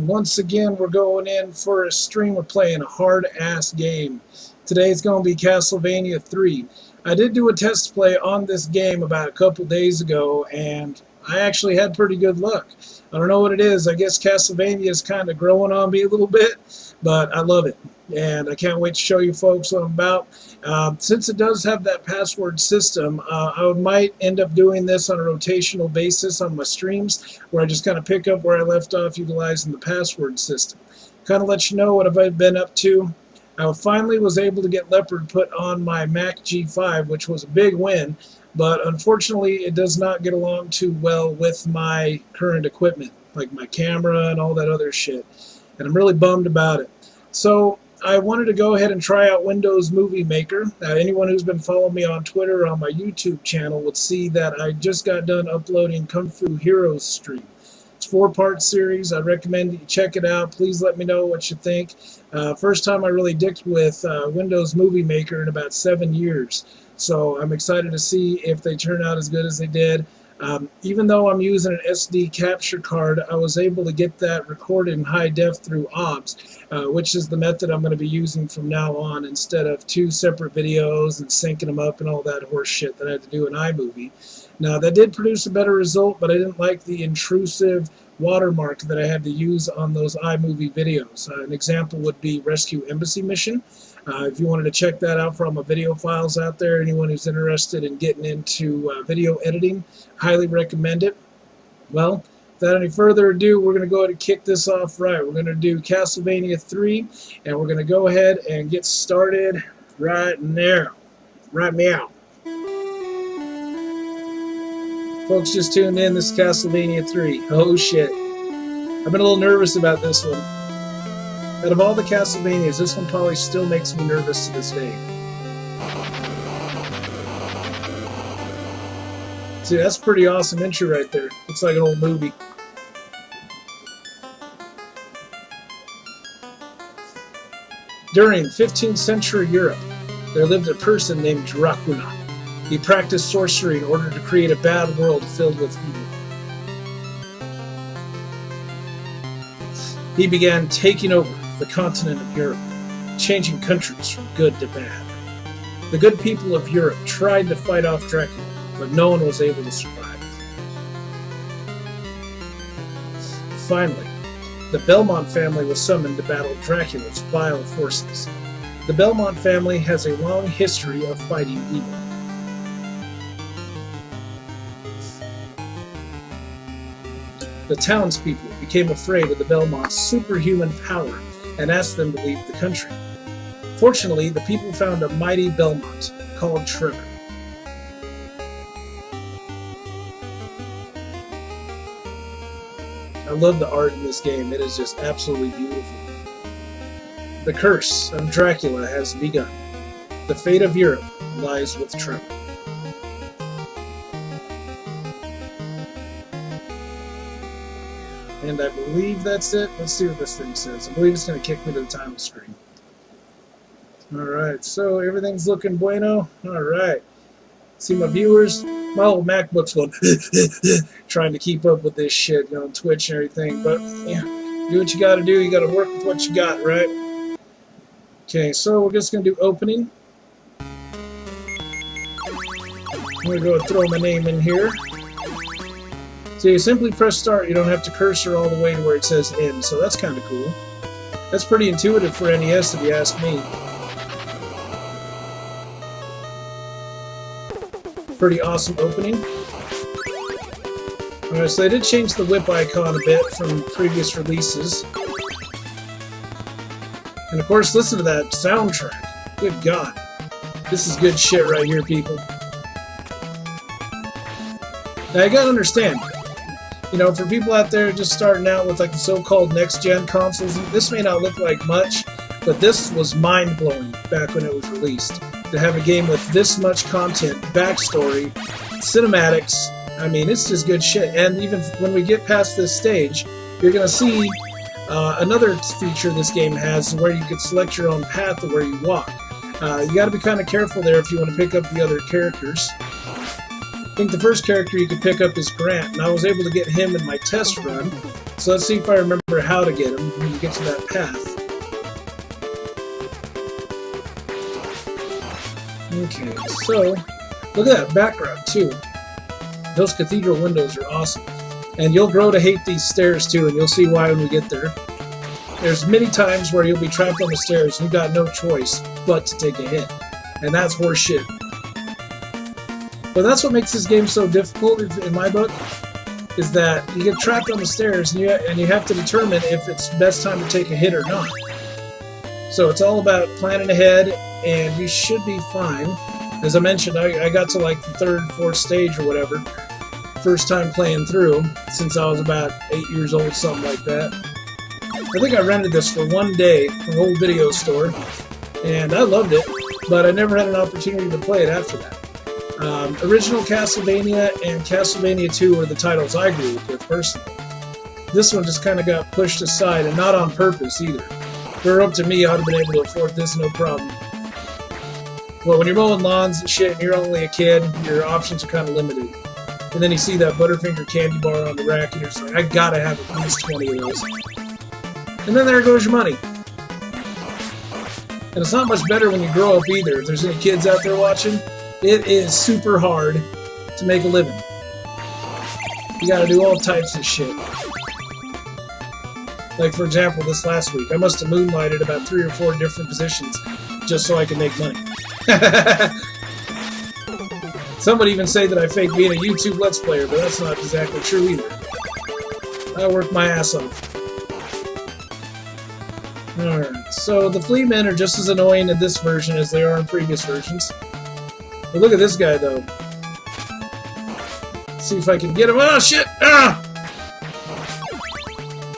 once again we're going in for a stream. We're playing a hard-ass game. Today it's going to be Castlevania 3. I did do a test play on this game about a couple days ago, and I actually had pretty good luck. I don't know what it is. I guess Castlevania is kind of growing on me a little bit, but I love it. And I can't wait to show you folks what I'm about. Since it does have that password system, I might end up doing this on a rotational basis on my streams, where I just kind of pick up where I left off utilizing the password system. Kind of let you know what I've been up to. I finally was able to get Leopard put on my Mac G5, which was a big win, but unfortunately it does not get along too well with my current equipment, like my camera and all that other shit. And I'm really bummed about it. So I wanted to go ahead and try out Windows Movie Maker. Anyone who's been following me on Twitter or on my YouTube channel would see that I just got done uploading Kung Fu Heroes stream. It's a 4-part series. I recommend you check it out. Please let me know what you think. First time I really dicked with Windows Movie Maker in about 7 years. So I'm excited to see if they turn out as good as they did. Even though I'm using an SD capture card, I was able to get that recorded in high def through OBS, which is the method I'm going to be using from now on, instead of 2 separate videos and syncing them up and all that horse shit that I had to do in iMovie. Now, that did produce a better result, but I didn't like the intrusive watermark that I had to use on those iMovie videos. An example would be Rescue Embassy Mission. If you wanted to check that out for all my video files out there, anyone who's interested in getting into video editing, highly recommend it. Well, without any further ado, we're going to go ahead and kick this off right. We're going to do Castlevania 3, and we're going to go ahead and get started right now. Right meow. Folks just tuned in, this is Castlevania 3. Oh shit. I've been a little nervous about this one. Out of all the Castlevanias, this one probably still makes me nervous to this day. See, that's a pretty awesome intro right there. Looks like an old movie. During 15th century Europe, there lived a person named Dracula. He practiced sorcery in order to create a bad world filled with evil. He began taking over the continent of Europe, changing countries from good to bad. The good people of Europe tried to fight off Dracula, but no one was able to survive. Finally, the Belmont family was summoned to battle Dracula's vile forces. The Belmont family has a long history of fighting evil. The townspeople became afraid of the Belmont's superhuman power and asked them to leave the country. Fortunately, the people found a mighty Belmont called Trevor. I love the art in this game. It is just absolutely beautiful. The curse of Dracula has begun. The fate of Europe lies with Trevor. And I believe that's it. Let's see what this thing says. I believe it's going to kick me to the title screen. Alright, so everything's looking bueno. Alright. See my viewers? My old MacBook's going trying to keep up with this shit on Twitch and everything. But, yeah, do what you got to do. You got to work with what you got, right? Okay, so we're just going to do opening. I'm going to go and throw my name in here. So you simply press start, you don't have to cursor all the way to where it says end, so that's kind of cool. That's pretty intuitive for NES if you ask me. Pretty awesome opening. Alright, so they did change the whip icon a bit from previous releases. And of course, listen to that soundtrack. Good God. This is good shit right here, people. Now you gotta understand, you know, for people out there just starting out with like the so-called next-gen consoles, this may not look like much, but this was mind-blowing back when it was released. To have a game with this much content, backstory, cinematics, I mean, it's just good shit. And even when we get past this stage, you're going to see another feature this game has where you can select your own path of where you walk. You got to be kind of careful there if you want to pick up the other characters. think the first character you could pick up is Grant, and I was able to get him in my test run. So let's see if I remember how to get him when you get to that path. Okay, so look at that background too. Those cathedral windows are awesome. And you'll grow to hate these stairs too, and you'll see why when we get there. There's many times where you'll be trapped on the stairs and you've got no choice but to take a hit. And that's horseshit. But that's what makes this game so difficult, in my book, is that you get trapped on the stairs and you have to determine if it's best time to take a hit or not. So it's all about planning ahead, and you should be fine. As I mentioned, I got to like the 3rd, 4th stage or whatever, first time playing through, since I was about 8 years old, something like that. I think I rented this for one day from an old video store, and I loved it, but I never had an opportunity to play it after that. Original Castlevania and Castlevania 2 were the titles I grew up with personally. This one just kind of got pushed aside, and not on purpose either. If it were up to me, I would have been able to afford this no problem. Well, when you're mowing lawns and shit and you're only a kid, your options are kind of limited. And then you see that Butterfinger candy bar on the rack and you're just like, I gotta have at least 20 of those. And then there goes your money. And it's not much better when you grow up either. If there's any kids out there watching, it is super hard to make a living. You gotta do all types of shit. Like, for example, this last week, I must have moonlighted about 3 or 4 different positions just so I could make money. Some would even say that I fake being a YouTube Let's Player, but that's not exactly true either. I work my ass off. Alright, so the flea men are just as annoying in this version as they are in previous versions. But look at this guy, though. Let's see if I can get him. Oh, shit! Ah!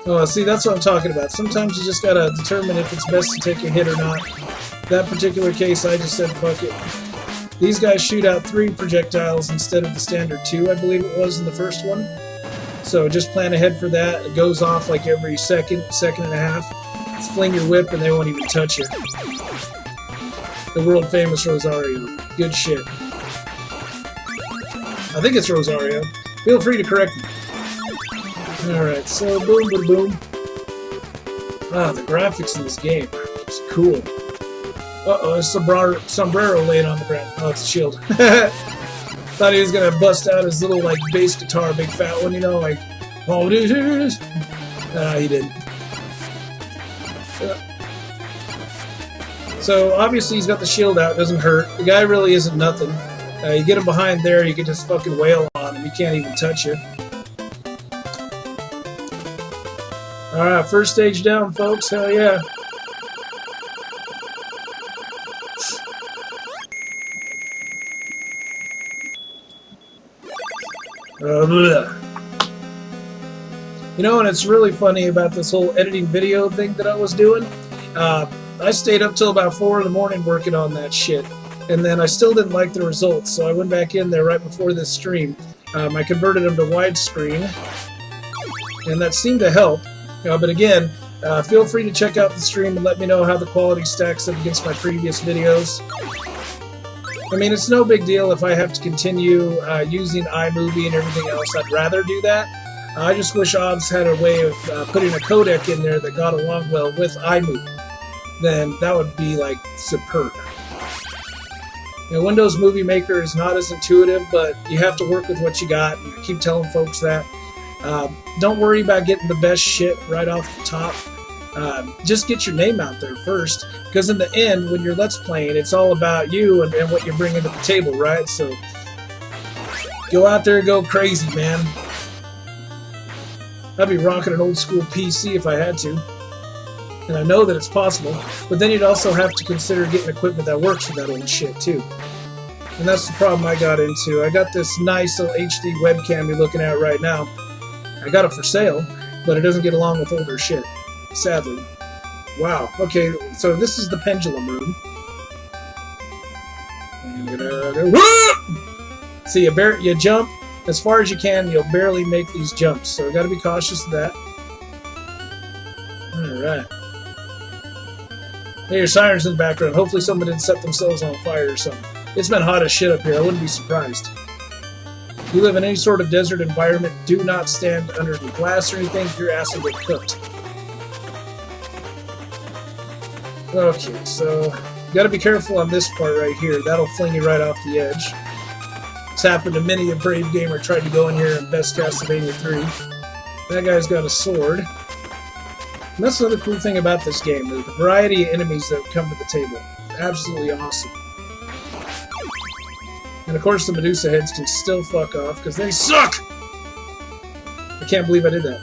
Oh, see, that's what I'm talking about. Sometimes you just gotta determine if it's best to take a hit or not. That particular case, I just said, fuck it. These guys shoot out 3 projectiles instead of the standard 2, I believe it was in the first one. So just plan ahead for that. It goes off like every second and a half. Just fling your whip and they won't even touch you. The world-famous Rosario. Good shit. I think it's Rosario. Feel free to correct me. Alright, so boom, boom, boom. Ah, the graphics in this game are just cool. Uh-oh, there's sombrero laying on the ground. Oh, it's a shield. Thought he was gonna bust out his little, like, bass guitar, big fat one, you know, like, oh, he didn't. So, obviously he's got the shield out, doesn't hurt. The guy really isn't nothing. You get him behind there, you can just fucking wail on him. He can't even touch you. Alright, first stage down, folks. Hell yeah. You know, and it's really funny about this whole editing video thing that I was doing. I stayed up till about 4 in the morning working on that shit, and then I still didn't like the results, so I went back in there right before this stream. I converted them to widescreen, and that seemed to help. But again, feel free to check out the stream and let me know how the quality stacks up against my previous videos. I mean, it's no big deal if I have to continue using iMovie and everything else. I'd rather do that. I just wish OBS had a way of putting a codec in there that got along well with iMovie. Then that would be, like, superb. You know, Windows Movie Maker is not as intuitive, but you have to work with what you got. And I keep telling folks that. Don't worry about getting the best shit right off the top. Just get your name out there first, because in the end, when you're Let's Playing, it's all about you and what you're bringing to the table, right? So, go out there and go crazy, man. I'd be rocking an old school PC if I had to. And I know that it's possible, but then you'd also have to consider getting equipment that works with that old shit, too. And that's the problem I got into. I got this nice little HD webcam you're looking at right now. I got it for sale, but it doesn't get along with older shit, sadly. Wow. Okay, so this is the pendulum room. See, you jump as far as you can, you'll barely make these jumps, so got to be cautious of that. Alright. Hey, your sirens in the background. Hopefully someone didn't set themselves on fire or something. It's been hot as shit up here. I wouldn't be surprised. If you live in any sort of desert environment, do not stand under the glass or anything. Your ass will get cooked. Okay, so you gotta be careful on this part right here. That'll fling you right off the edge. It's happened to many a brave gamer tried to go in here and best Castlevania 3. That guy's got a sword. And that's another cool thing about this game, the variety of enemies that come to the table. Absolutely awesome. And of course the Medusa heads can still fuck off, because they suck! I can't believe I did that.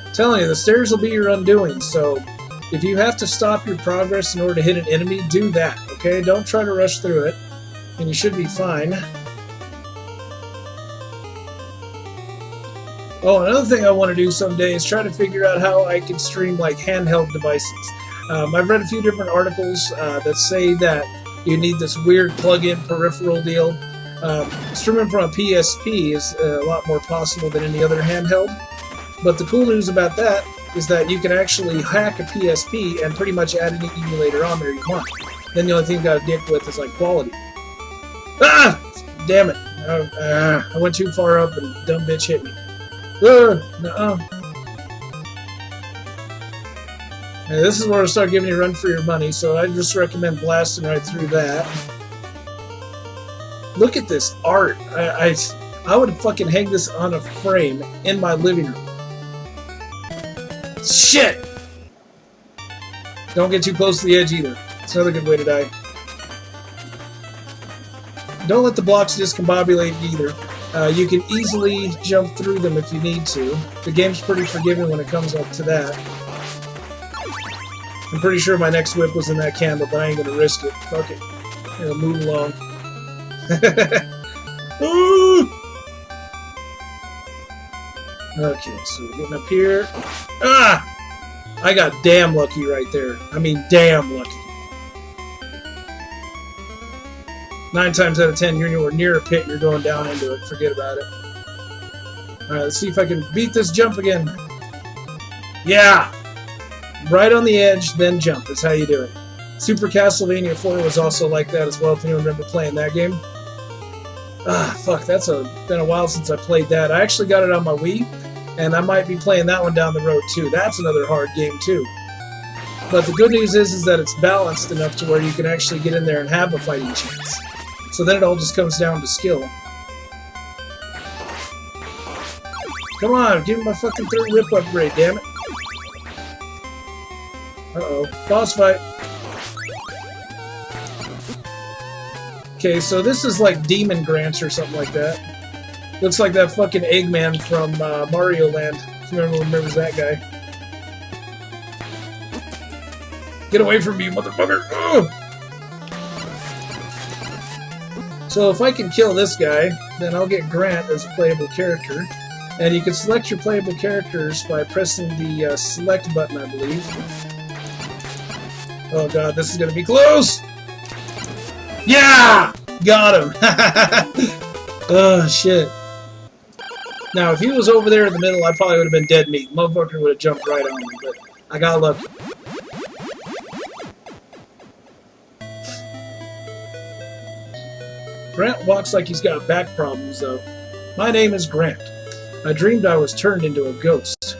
I'm telling you, the stairs will be your undoing, so if you have to stop your progress in order to hit an enemy, do that, okay? Don't try to rush through it, and you should be fine. Oh, another thing I want to do someday is try to figure out how I can stream like handheld devices. I've read a few different articles that say that you need this weird plug-in peripheral deal. Streaming from a PSP is a lot more possible than any other handheld. But the cool news about that is that you can actually hack a PSP and pretty much add any emulator on there you want. Then the only thing you got to dick with is like quality. Ah! Damn it. I went too far up and dumb bitch hit me. Nuh-uh. This is where I'll start giving you a run for your money, so I just recommend blasting right through that. Look at this art. I would fucking hang this on a frame in my living room. Shit! Don't get too close to the edge either. It's another good way to die. Don't let the blocks discombobulate either. You can easily jump through them if you need to. The game's pretty forgiving when it comes up to that. I'm pretty sure my next whip was in that candle, but I ain't gonna risk it. Fuck it. It'll move along. Okay, so we're getting up here. Ah! I got damn lucky right there. I mean, damn lucky. 9 times out of 10, you're nowhere near a pit, you're going down into it. Forget about it. Alright, let's see if I can beat this jump again. Yeah! Right on the edge, then jump. That's how you do it. Super Castlevania 4 was also like that as well, if anyone remember playing that game. Ah, fuck, that's been a while since I played that. I actually got it on my Wii, and I might be playing that one down the road too. That's another hard game too. But the good news is that it's balanced enough to where you can actually get in there and have a fighting chance. So then it all just comes down to skill. Come on, give me my fucking third whip upgrade, damn it. Uh-oh. Boss fight. Okay, so this is like Demon Grants or something like that. Looks like that fucking Eggman from Mario Land. If anyone remembers that guy. Get away from me, motherfucker! Ugh! So if I can kill this guy, then I'll get Grant as a playable character. And you can select your playable characters by pressing the select button, I believe. Oh god, this is gonna be close! Yeah! Got him! Oh, shit. Now, if he was over there in the middle, I probably would have been dead meat. Motherfucker would have jumped right on me, but I got lucky. Grant walks like he's got back problems, though. My name is Grant. I dreamed I was turned into a ghost.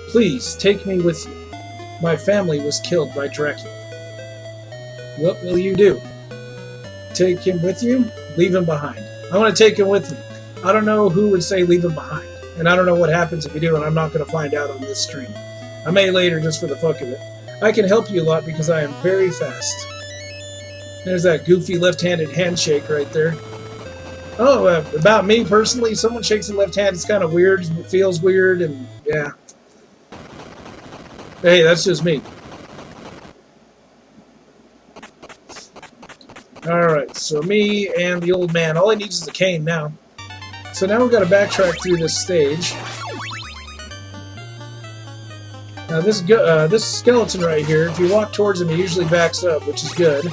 Please, take me with you. My family was killed by Dracula. What will you do? Take him with you? Leave him behind. I want to take him with me. I don't know who would say leave him behind. And I don't know what happens if you do, and I'm not going to find out on this stream. I may later just for the fuck of it. I can help you a lot because I am very fast. There's that goofy left-handed handshake right there. Oh, about me personally, someone shakes the left hand, it's kind of weird, it feels weird, and yeah. Hey, that's just me. Alright, so me and the old man. All he needs is a cane now. So now we've got to backtrack through this stage. Now this skeleton right here, if you walk towards him, he usually backs up, which is good.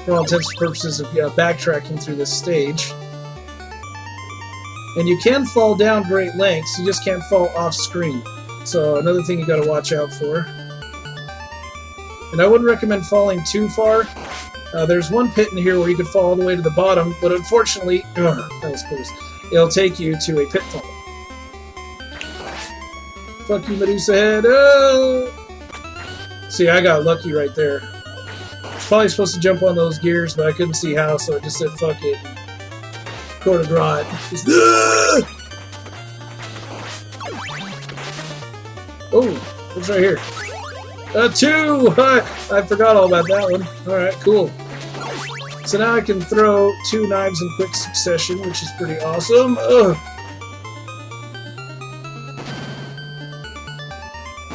For all intents and purposes of backtracking through this stage. And you can fall down great lengths, you just can't fall off screen. So another thing you got to watch out for. And I wouldn't recommend falling too far, There's one pit in here where you could fall all the way to the bottom, but unfortunately, that was close. It'll take you to a pitfall. Fuck you, Medusa head. Oh! See, I got lucky right there. I was probably supposed to jump on those gears, but I couldn't see how, so I just said fuck it. Quarter grat. Oh, what's right here? Two! I forgot all about that one. Alright, cool. So now I can throw 2 knives in quick succession, which is pretty awesome. Ugh.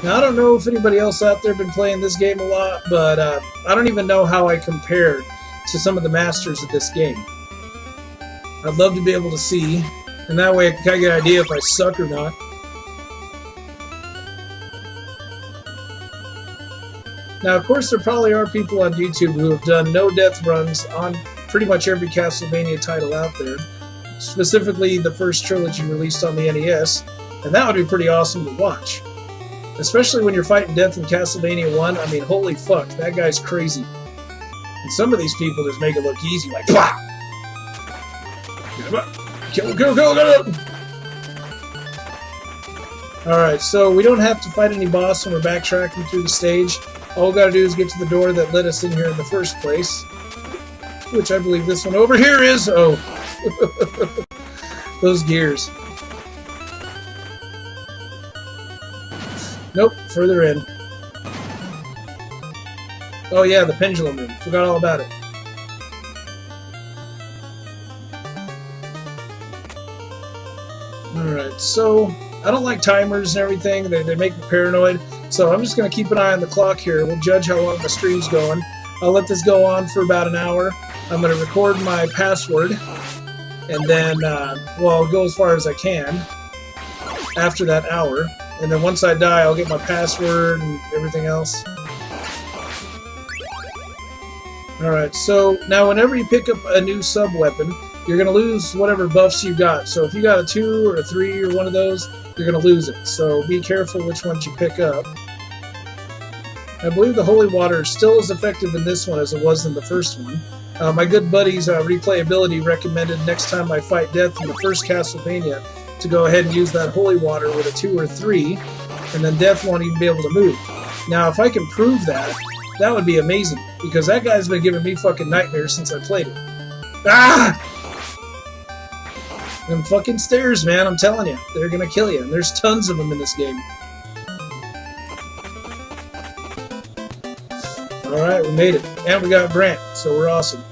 Now, I don't know if anybody else out there been playing this game a lot, but I don't even know how I compare to some of the masters of this game. I'd love to be able to see, and that way I can kind of get an idea if I suck or not. Now, of course, there probably are people on YouTube who have done no-death runs on pretty much every Castlevania title out there, specifically the first trilogy released on the NES, and that would be pretty awesome to watch. Especially when you're fighting death in Castlevania 1, I mean, holy fuck, that guy's crazy. And some of these people just make it look easy, like, PLAH! Get him up! Kill him, kill him, kill him, kill him! Alright, so we don't have to fight any boss when we're backtracking through the stage. All we gotta do is get to the door that led us in here in the first place. Which I believe this one over here is. Oh. Those gears. Nope, further in. Oh yeah, the pendulum room. Forgot all about it. Alright, so I don't like timers and everything. They make me paranoid. So I'm just going to keep an eye on the clock here. We'll judge how long the stream's going. I'll let this go on for about an hour. I'm going to record my password. And then, well, I'll go as far as I can after that hour. And then once I die, I'll get my password and everything else. Alright, so now whenever you pick up a new sub-weapon, you're going to lose whatever buffs you got. So if you got a 2 or a 3 or one of those, you're going to lose it. So be careful which ones you pick up. I believe the holy water is still as effective in this one as it was in the first one. My good buddies Replayability recommended next time I fight death in the first Castlevania to go ahead and use that holy water with a 2 or 3, and then death won't even be able to move. Now if I can prove that, that would be amazing, because that guy's been giving me fucking nightmares since I played it. Ah! Them fucking stairs, man, I'm telling you. They're gonna kill you, and there's tons of them in this game. Alright, we made it. And we got Brant, so we're awesome.